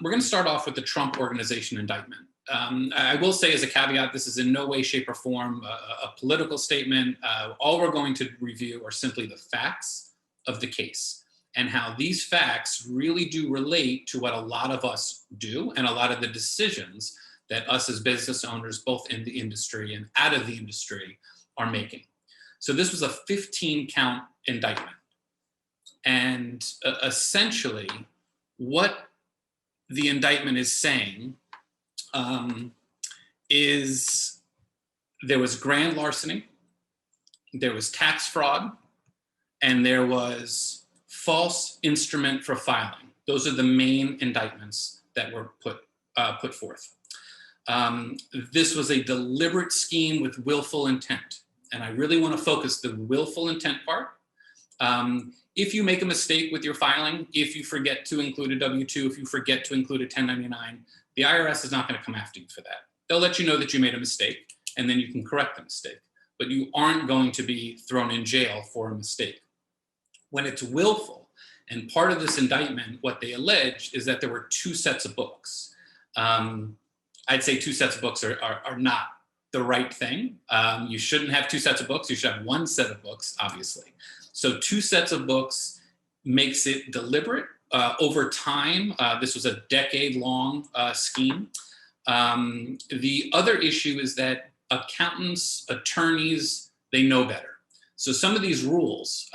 We're going to start off with the Trump Organization indictment. I will say as a caveat, this is in no way, shape, or form a political statement. All we're going to review are simply the facts of the case and how these facts really do relate to what a lot of us do and a lot of the decisions that us as business owners, both in the industry and out of the industry, are making. So this was a 15-count indictment. And essentially, what the indictment is saying is there was grand larceny, there was tax fraud, and there was false instrument for filing. Those are the main indictments that were put forth. This was a deliberate scheme with willful intent. And I really want to focus the willful intent part. If you make a mistake with your filing, if you forget to include a W-2, if you forget to include a 1099, the IRS is not going to come after you for that. They'll let you know that you made a mistake, and then you can correct the mistake. But you aren't going to be thrown in jail for a mistake. When it's willful, and part of this indictment, what they allege is that there were two sets of books. I'd say two sets of books are not the right thing. You shouldn't have two sets of books. You should have one set of books, obviously. So two sets of books makes it deliberate. Over time, this was a decade-long scheme. The other issue is that accountants, attorneys, they know better. So some of these rules,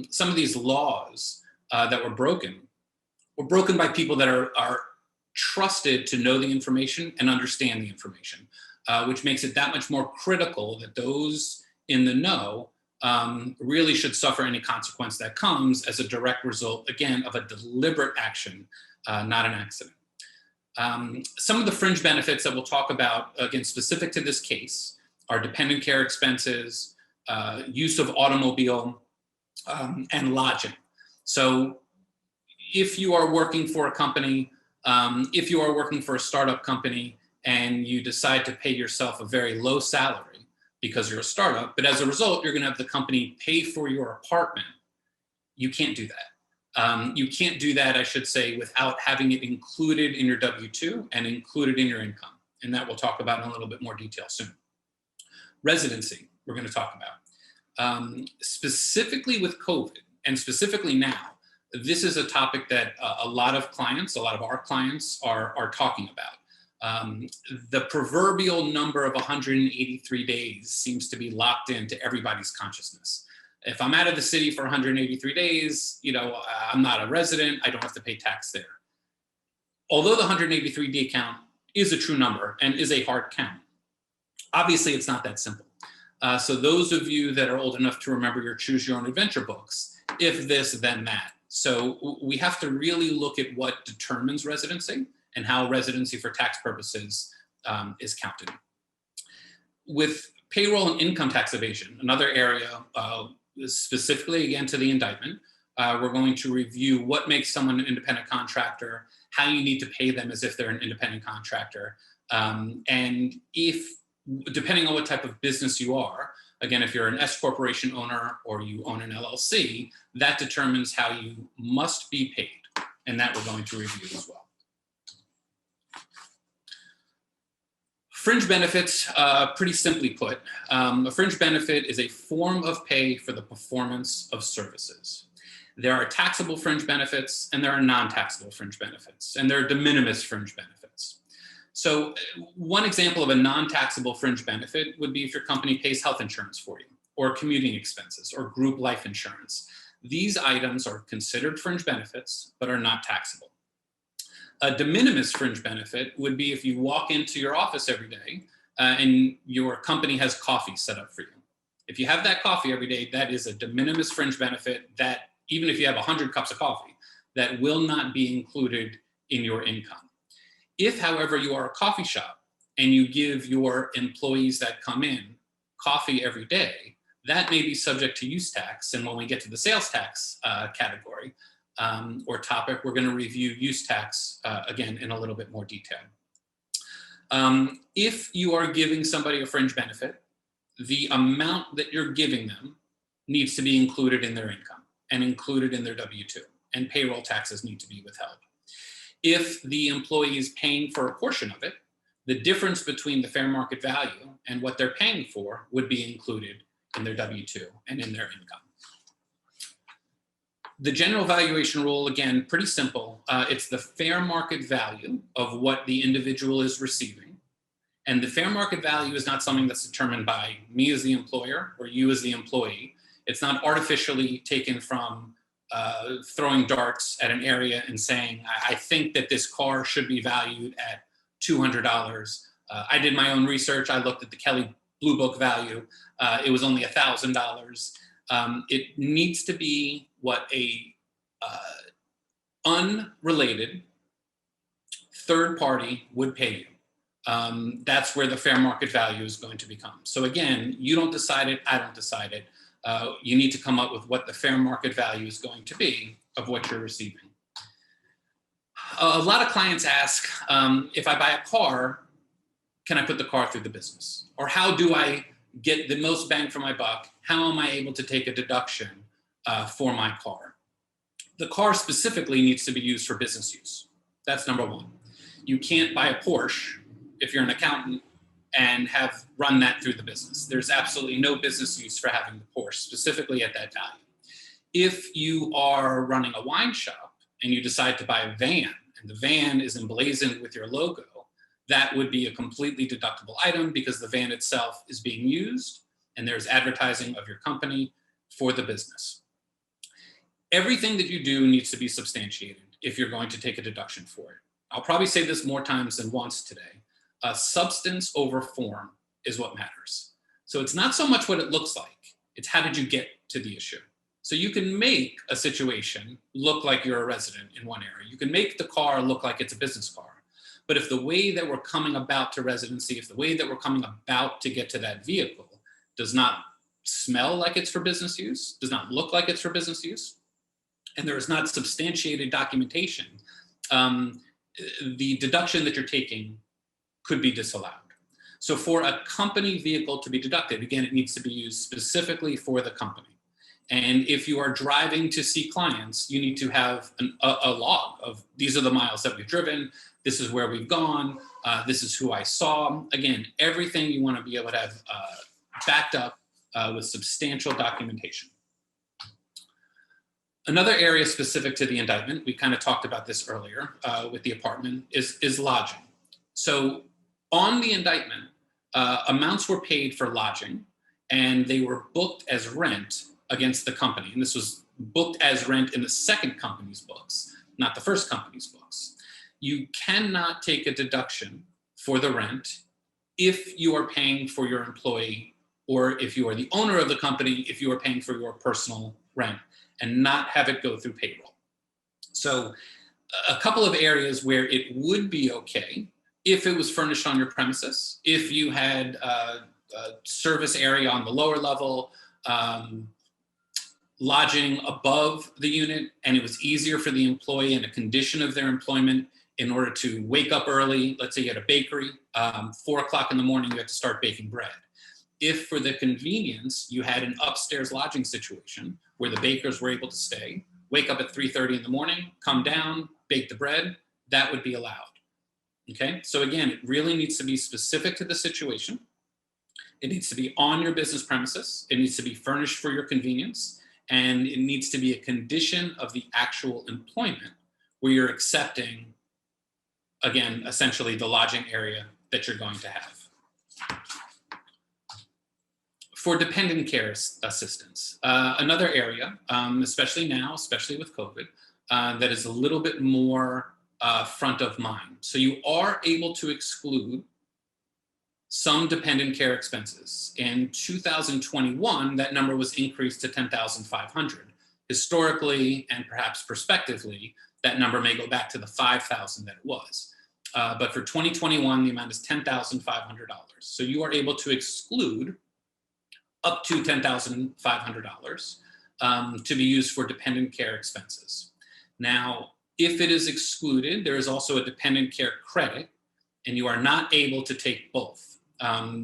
some of these laws that were broken by people that are trusted to know the information and understand the information, which makes it that much more critical that those in the know really should suffer any consequence that comes as a direct result, again, of a deliberate action, not an accident. Some of the fringe benefits that we'll talk about, again, specific to this case, are dependent care expenses, use of automobile, and lodging. So if you are working for a company, if you are working for a startup company and you decide to pay yourself a very low salary because you're a startup, but as a result, you're going to have the company pay for your apartment, you can't do that. You can't do that, I should say, without having it included in your W-2 and included in your income. And that we'll talk about in a little bit more detail soon. Residency, we're going to talk about. Specifically with COVID, and specifically now, this is a topic that a lot of our clients are talking about. The proverbial number of 183 days seems to be locked into everybody's consciousness. If I'm out of the city for 183 days, I'm not a resident, I don't have to pay tax there. Although the 183 day count is a true number and is a hard count, obviously it's not that simple. So those of you that are old enough to remember your Choose Your Own Adventure books, if this, then that. So we have to really look at what determines residency and how residency for tax purposes is counted. With payroll and income tax evasion, another area specifically, again, to the indictment, we're going to review what makes someone an independent contractor, how you need to pay them as if they're an independent contractor, and if, depending on what type of business you are, again, if you're an S corporation owner or you own an LLC, that determines how you must be paid, and that we're going to review as well. Fringe benefits, pretty simply put, a fringe benefit is a form of pay for the performance of services. There are taxable fringe benefits and there are non-taxable fringe benefits, and there are de minimis fringe benefits. So one example of a non-taxable fringe benefit would be if your company pays health insurance for you, or commuting expenses, or group life insurance. These items are considered fringe benefits, but are not taxable. A de minimis fringe benefit would be if you walk into your office every day and your company has coffee set up for you. If you have that coffee every day, that is a de minimis fringe benefit that, even if you have 100 cups of coffee, that will not be included in your income. If, however, you are a coffee shop and you give your employees that come in coffee every day, that may be subject to use tax. And when we get to the sales tax category, or topic, we're going to review use tax, again, in a little bit more detail. If you are giving somebody a fringe benefit, the amount that you're giving them needs to be included in their income and included in their W-2, and payroll taxes need to be withheld. If the employee is paying for a portion of it, the difference between the fair market value and what they're paying for would be included in their W-2 and in their income. The general valuation rule, again, pretty simple. It's the fair market value of what the individual is receiving. And the fair market value is not something that's determined by me as the employer or you as the employee. It's not artificially taken from throwing darts at an area and saying, I think that this car should be valued at $200. I did my own research. I looked at the Kelley Blue Book value. It was only $1,000. It needs to be what a unrelated third party would pay you. That's where the fair market value is going to become. So again, you don't decide it, I don't decide it. You need to come up with what the fair market value is going to be of what you're receiving. A lot of clients ask, if I buy a car, can I put the car through the business? Or how do I get the most bang for my buck? How am I able to take a deduction for my car? The car specifically needs to be used for business use. That's number one. You can't buy a Porsche if you're an accountant and have run that through the business. There's absolutely no business use for having the Porsche, specifically at that value. If you are running a wine shop and you decide to buy a van, and the van is emblazoned with your logo, that would be a completely deductible item because the van itself is being used and there's advertising of your company for the business. Everything that you do needs to be substantiated if you're going to take a deduction for it. I'll probably say this more times than once today. Substance over form is what matters. So it's not so much what it looks like, it's how did you get to the issue. So you can make a situation look like you're a resident in one area. You can make the car look like it's a business car. But if the way that we're coming about to residency, if the way that we're coming about to get to that vehicle does not smell like it's for business use, does not look like it's for business use, and there is not substantiated documentation, the deduction that you're taking could be disallowed. So for a company vehicle to be deducted, again, it needs to be used specifically for the company. And if you are driving to see clients, you need to have a log of these are the miles that we've driven, this is where we've gone, this is who I saw. Again, everything you want to be able to have backed up with substantial documentation. Another area specific to the indictment, we kind of talked about this earlier with the apartment, is lodging. So on the indictment, amounts were paid for lodging and they were booked as rent against the company. And this was booked as rent in the second company's books, not the first company's books. You cannot take a deduction for the rent if you are paying for your employee or if you are the owner of the company, if you are paying for your personal rent and not have it go through payroll. So a couple of areas where it would be okay if it was furnished on your premises, if you had a service area on the lower level, lodging above the unit, and it was easier for the employee and a condition of their employment in order to wake up early. Let's say you had a bakery, 4 o'clock in the morning, you had to start baking bread. If for the convenience, you had an upstairs lodging situation where the bakers were able to stay, wake up at 3:30 in the morning, come down, bake the bread, that would be allowed. Okay, so again, it really needs to be specific to the situation. It needs to be on your business premises. It needs to be furnished for your convenience. And it needs to be a condition of the actual employment where you're accepting, again, essentially the lodging area that you're going to have. For dependent care assistance, another area, especially now, especially with COVID, that is a little bit more front of mind. So you are able to exclude some dependent care expenses. In 2021, that number was increased to 10,500. Historically, and perhaps prospectively, that number may go back to the 5,000 that it was. But for 2021, the amount is $10,500. So you are able to exclude up to $10,500 to be used for dependent care expenses. Now, if it is excluded, there is also a dependent care credit, and you are not able to take both.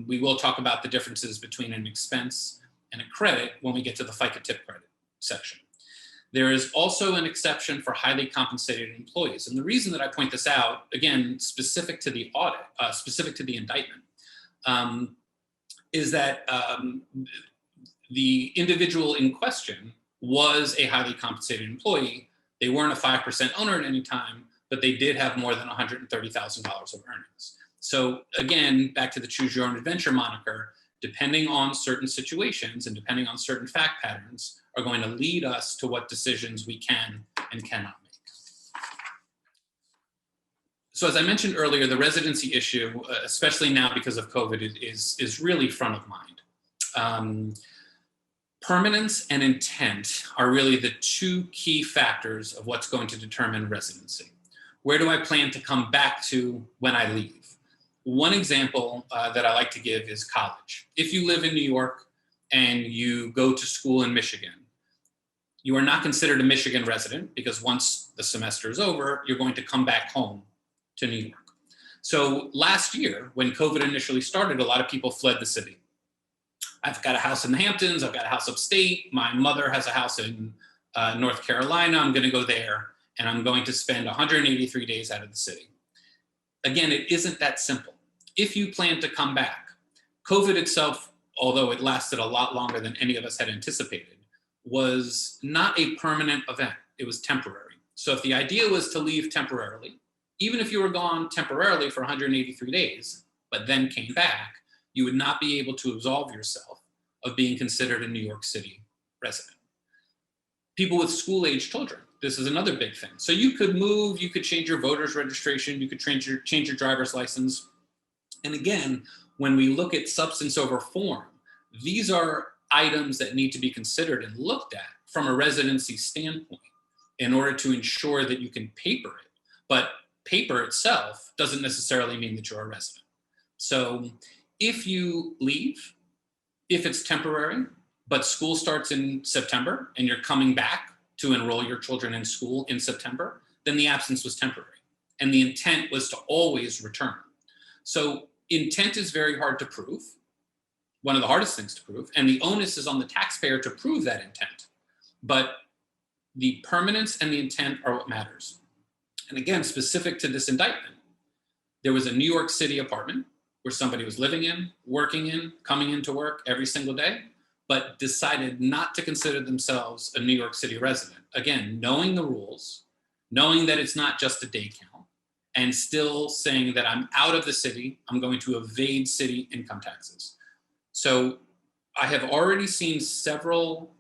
We will talk about the differences between an expense and a credit when we get to the FICA tip credit section. There is also an exception for highly compensated employees. And the reason that I point this out, again, specific to the audit, specific to the indictment, is that the individual in question was a highly compensated employee. They weren't a 5% owner at any time, but they did have more than $130,000 of earnings. So again, back to the choose your own adventure moniker, depending on certain situations and depending on certain fact patterns, are going to lead us to what decisions we can and cannot make. So as I mentioned earlier, the residency issue, especially now because of COVID, is really front of mind. Permanence and intent are really the two key factors of what's going to determine residency. Where do I plan to come back to when I leave? One example that I like to give is college. If you live in New York and you go to school in Michigan, you are not considered a Michigan resident because once the semester is over, you're going to come back home to New York. So last year, when COVID initially started, a lot of people fled the city. I've got a house in the Hamptons, I've got a house upstate, my mother has a house in North Carolina, I'm gonna go there, and I'm going to spend 183 days out of the city. Again, it isn't that simple. If you plan to come back, COVID itself, although it lasted a lot longer than any of us had anticipated, was not a permanent event, it was temporary. So if the idea was to leave temporarily, even if you were gone temporarily for 183 days, but then came back, you would not be able to absolve yourself of being considered a New York City resident. People with school-age children, this is another big thing. So you could move, you could change your voter's registration, you could change your driver's license. And again, when we look at substance over form, these are items that need to be considered and looked at from a residency standpoint in order to ensure that you can paper it. But paper itself doesn't necessarily mean that you're a resident. So if you leave, if it's temporary, but school starts in September and you're coming back to enroll your children in school in September, then the absence was temporary. And the intent was to always return. So intent is very hard to prove, one of the hardest things to prove, and the onus is on the taxpayer to prove that intent. But the permanence and the intent are what matters. And again, specific to this indictment, there was a New York City apartment where somebody was living in, working in, coming into work every single day, but decided not to consider themselves a New York City resident. Again, knowing the rules, knowing that it's not just a day count, and still saying that I'm out of the city, I'm going to evade city income taxes. So I have already seen several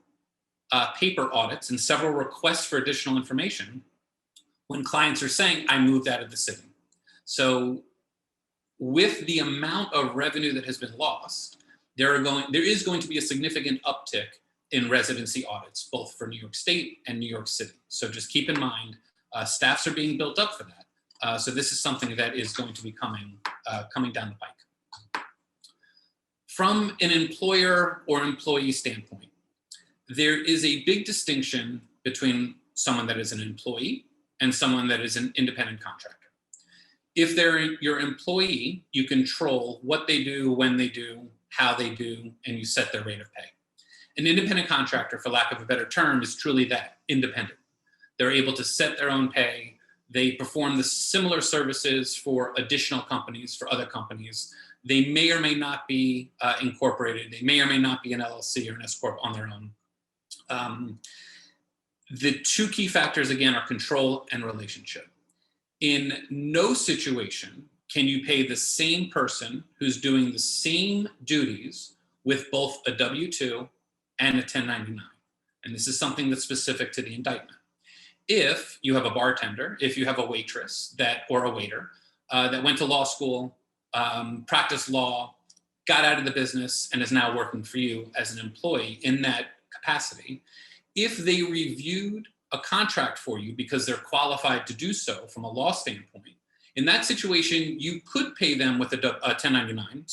paper audits and several requests for additional information when clients are saying, I moved out of the city. So with the amount of revenue that has been lost, there is going to be a significant uptick in residency audits, both for New York State and New York City. So just keep in mind, staffs are being built up for that. So this is something that is going to be coming down the pike. From an employer or employee standpoint, there is a big distinction between someone that is an employee and someone that is an independent contractor. If they're your employee, you control what they do, when they do, how they do, and you set their rate of pay. An independent contractor, for lack of a better term, is truly that, independent. They're able to set their own pay. They perform the similar services for additional companies, for other companies. They may or may not be incorporated. They may or may not be an LLC or an S Corp on their own. The two key factors, again, are control and relationship. In no situation can you pay the same person who's doing the same duties with both a W-2 and a 1099. And this is something that's specific to the indictment. If you have a bartender, if you have a waitress or a waiter that went to law school, practiced law, got out of the business, and is now working for you as an employee in that capacity, if they reviewed a contract for you because they're qualified to do so from a law standpoint, in that situation, you could pay them with a 1099,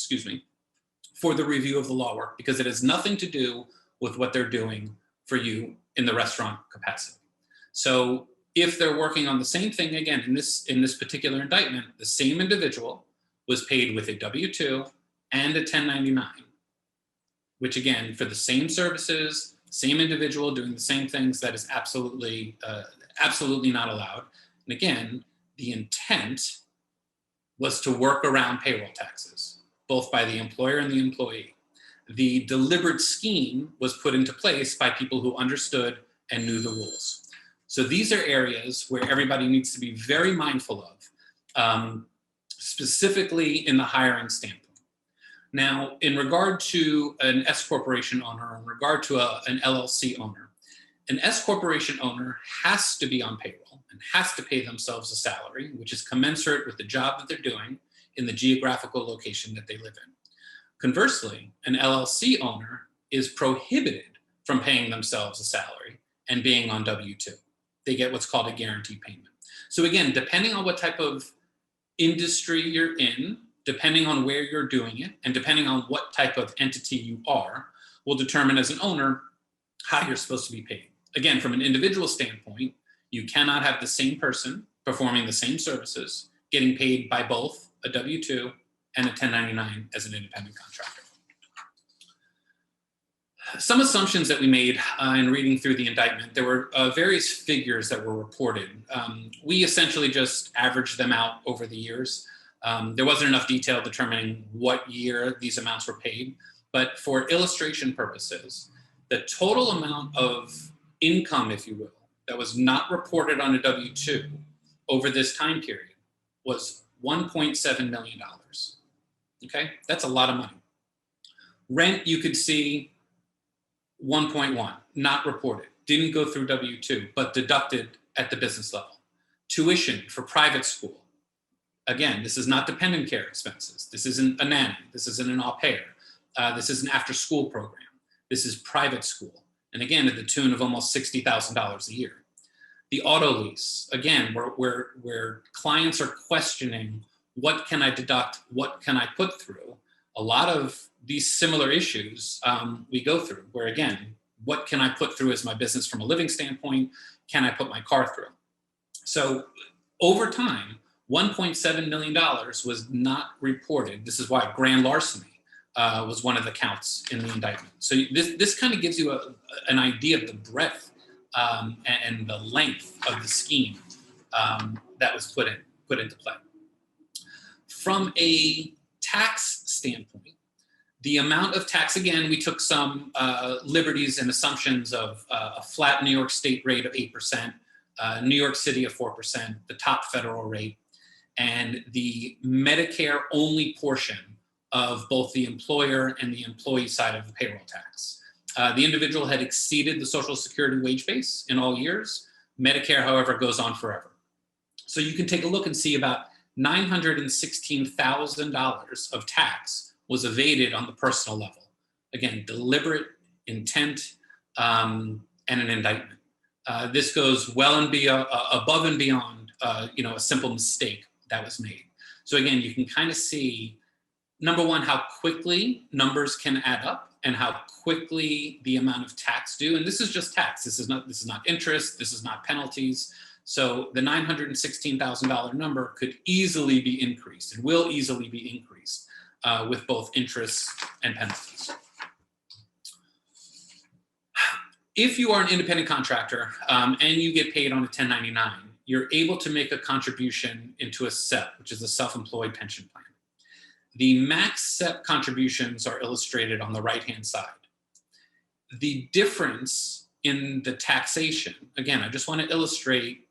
for the review of the law work because it has nothing to do with what they're doing for you in the restaurant capacity. So if they're working on the same thing, again, in this particular indictment, the same individual was paid with a W-2 and a 1099, which again, for the same services, Same individual doing the same things, that is absolutely, absolutely not allowed. And again, the intent was to work around payroll taxes, both by the employer and the employee. The deliberate scheme was put into place by people who understood and knew the rules. So these are areas where everybody needs to be very mindful of, specifically in the hiring standpoint. Now, in regard to an S corporation owner, in regard to an LLC owner, an S corporation owner has to be on payroll and has to pay themselves a salary, which is commensurate with the job that they're doing in the geographical location that they live in. Conversely, an LLC owner is prohibited from paying themselves a salary and being on W-2. They get what's called a guaranteed payment. So again, depending on what type of industry you're in, depending on where you're doing it, and depending on what type of entity you are, will determine as an owner how you're supposed to be paid. Again, from an individual standpoint, you cannot have the same person performing the same services, getting paid by both a W-2 and a 1099 as an independent contractor. Some assumptions that we made in reading through the indictment, there were various figures that were reported. We essentially just averaged them out over the years. There wasn't enough detail determining what year these amounts were paid, but for illustration purposes, the total amount of income, if you will, that was not reported on a W-2 over this time period was $1.7 million. Okay, that's a lot of money. Rent, you could see 1.1, not reported, didn't go through W-2, but deducted at the business level. Tuition for private school. Again, this is not dependent care expenses. This isn't a nanny. This isn't an au pair. This is an after-school program. This is private school. And again, at the tune of almost $60,000 a year. The auto lease, again, where clients are questioning, what can I deduct? What can I put through? A lot of these similar issues we go through, where again, what can I put through as my business from a living standpoint? Can I put my car through? So over time, $1.7 million was not reported. This is why grand larceny was one of the counts in the indictment. So this kind of gives you an idea of the breadth and the length of the scheme that was put into play. From a tax standpoint, the amount of tax, again, we took some liberties and assumptions of a flat New York State rate of 8%, New York City of 4%, the top federal rate, and the Medicare only portion of both the employer and the employee side of the payroll tax. The individual had exceeded the Social Security wage base in all years. Medicare, however, goes on forever. So you can take a look and see about $916,000 of tax was evaded on the personal level. Again, deliberate intent and an indictment. This goes well and above and beyond a simple mistake that was made. So again, you can kind of see, number one, how quickly numbers can add up and how quickly the amount of tax due. And this is just tax. This is not interest. This is not penalties. So the $916,000 number could easily be increased and will easily be increased with both interest and penalties. If you are an independent contractor and you get paid on a 1099, you're able to make a contribution into a SEP, which is a self-employed pension plan. The max SEP contributions are illustrated on the right-hand side. The difference in the taxation, again, I just want to illustrate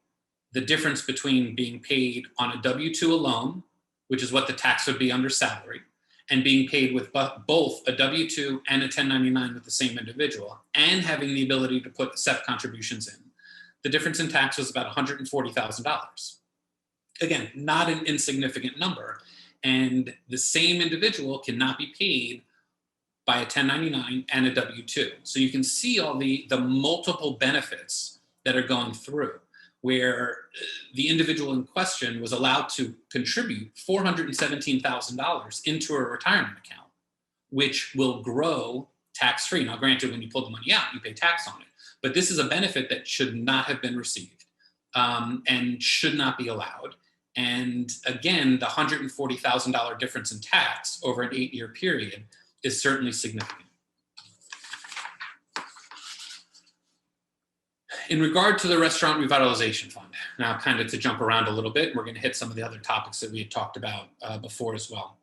the difference between being paid on a W-2 alone, which is what the tax would be under salary, and being paid with both a W-2 and a 1099 with the same individual, and having the ability to put SEP contributions in. The difference in tax was about $140,000. Again, not an insignificant number. And the same individual cannot be paid by a 1099 and a W-2. So you can see all the multiple benefits that are going through, where the individual in question was allowed to contribute $417,000 into a retirement account, which will grow tax-free. Now, granted, when you pull the money out, you pay tax on it. But this is a benefit that should not have been received and should not be allowed. And again, the $140,000 difference in tax over an 8-year period is certainly significant. In regard to the Restaurant Revitalization Fund, now kind of to jump around a little bit, we're going to hit some of the other topics that we had talked about before as well.